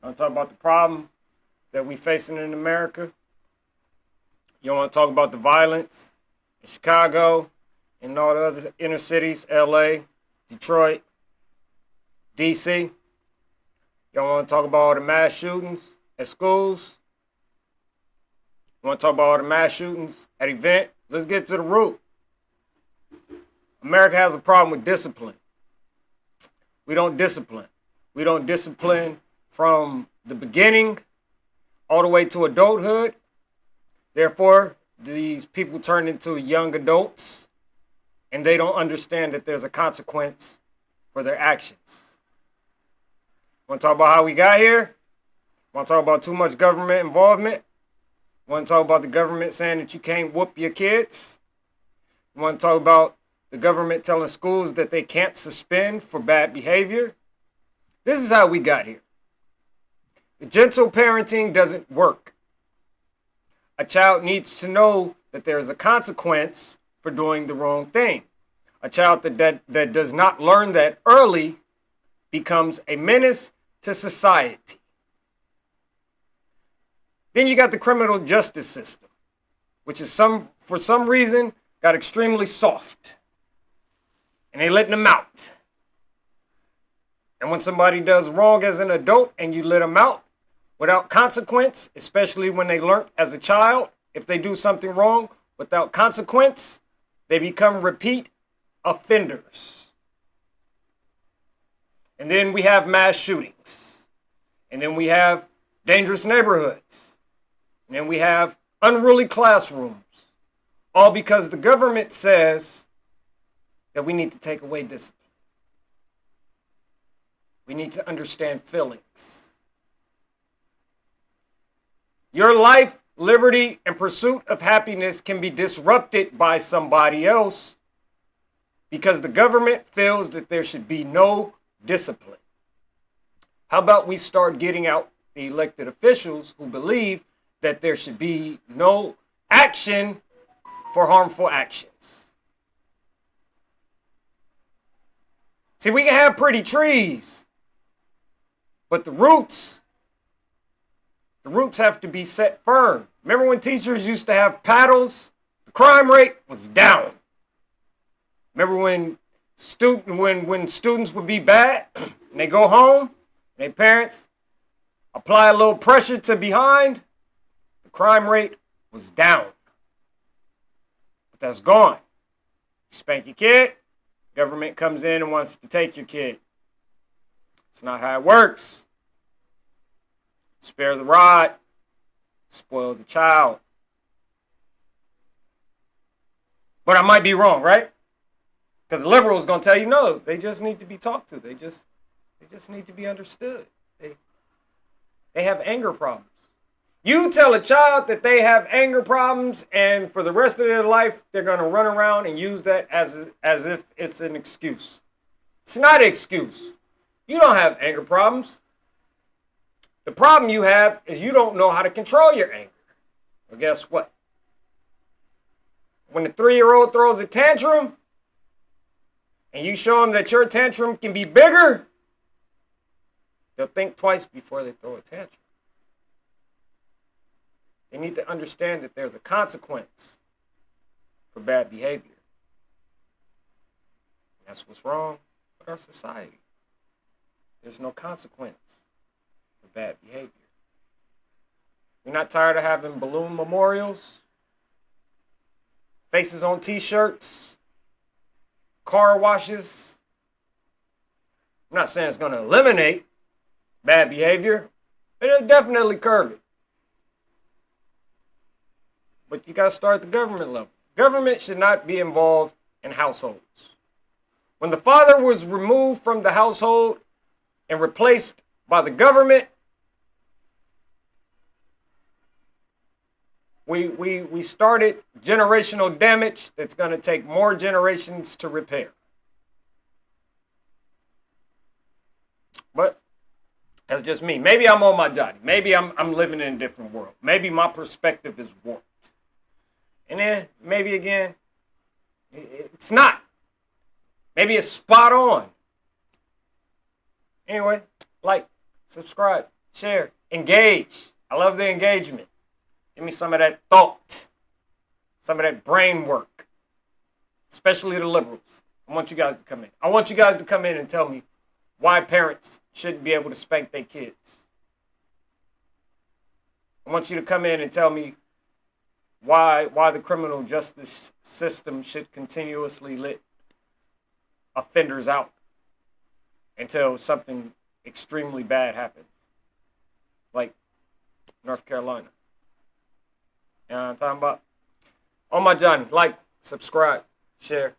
I want to talk about the problem that we facing in America. You want to talk about the violence in Chicago and all the other inner cities, LA, Detroit, DC. Y'all want to talk about all the mass shootings at schools? You want to talk about all the mass shootings at events? Let's get to the root. America has a problem with discipline. We don't discipline. We don't discipline from the beginning all the way to adulthood. Therefore, these people turn into young adults and they don't understand that there's a consequence for their actions. Want to talk about how we got here? Want to talk about too much government involvement? Want to talk about the government saying that you can't whoop your kids? Want to talk about the government telling schools that they can't suspend for bad behavior? This is how we got here. The gentle parenting doesn't work. A child needs to know that there is a consequence for doing the wrong thing. A child that does not learn that early becomes a menace to society. Then you got the criminal justice system, which is for some reason got extremely soft. And they letting them out. And when somebody does wrong as an adult and you let them out without consequence, especially when they learned as a child, if they do something wrong without consequence, they become repeat offenders. And then we have mass shootings. And then we have dangerous neighborhoods. And then we have unruly classrooms. All because the government says that we need to take away discipline. We need to understand feelings. Your life, liberty, and pursuit of happiness can be disrupted by somebody else because the government feels that there should be no discipline. How about we start getting out the elected officials who believe that there should be no action for harmful actions? See, we can have pretty trees, but the roots have to be set firm. Remember when teachers used to have paddles? The crime rate was down. Remember when students would be bad and they go home and their parents apply a little pressure to behind? The crime rate was down. But that's gone. You spank your kid, government comes in and wants to take your kid. It's not how it works. Spare the rod, spoil the child. But I might be wrong, right? Because the liberal is going to tell you no, they just need to be talked to. They just need to be understood. They have anger problems. You tell a child that they have anger problems, and for the rest of their life, they're going to run around and use that as if it's an excuse. It's not an excuse. You don't have anger problems. The problem you have is you don't know how to control your anger. Well, guess what? When the 3-year-old throws a tantrum, and you show them that your tantrum can be bigger, they'll think twice before they throw a tantrum. They need to understand that there's a consequence for bad behavior. And that's what's wrong with our society. There's no consequence for bad behavior. You're not tired of having balloon memorials, faces on t-shirts, car washes? I'm not saying it's going to eliminate bad behavior, but it'll definitely curb it. But you got to start at the government level. Government should not be involved in households. When the father was removed from the household and replaced by the government, we started generational damage that's going to take more generations to repair. But that's just me. Maybe I'm on my journey. Maybe I'm living in a different world. Maybe my perspective is warped. And then maybe again, it's not. Maybe it's spot on. Anyway, like, subscribe. share, engage. I love the engagement. Give me some of that thought, some of that brain work, especially the liberals. I want you guys to come in. I want you guys to come in and tell me why parents shouldn't be able to spank their kids. I want you to come in and tell me why the criminal justice system should continuously let offenders out until something extremely bad happens, like North Carolina. You know what I'm talking about? On my Johnny, like, subscribe, share.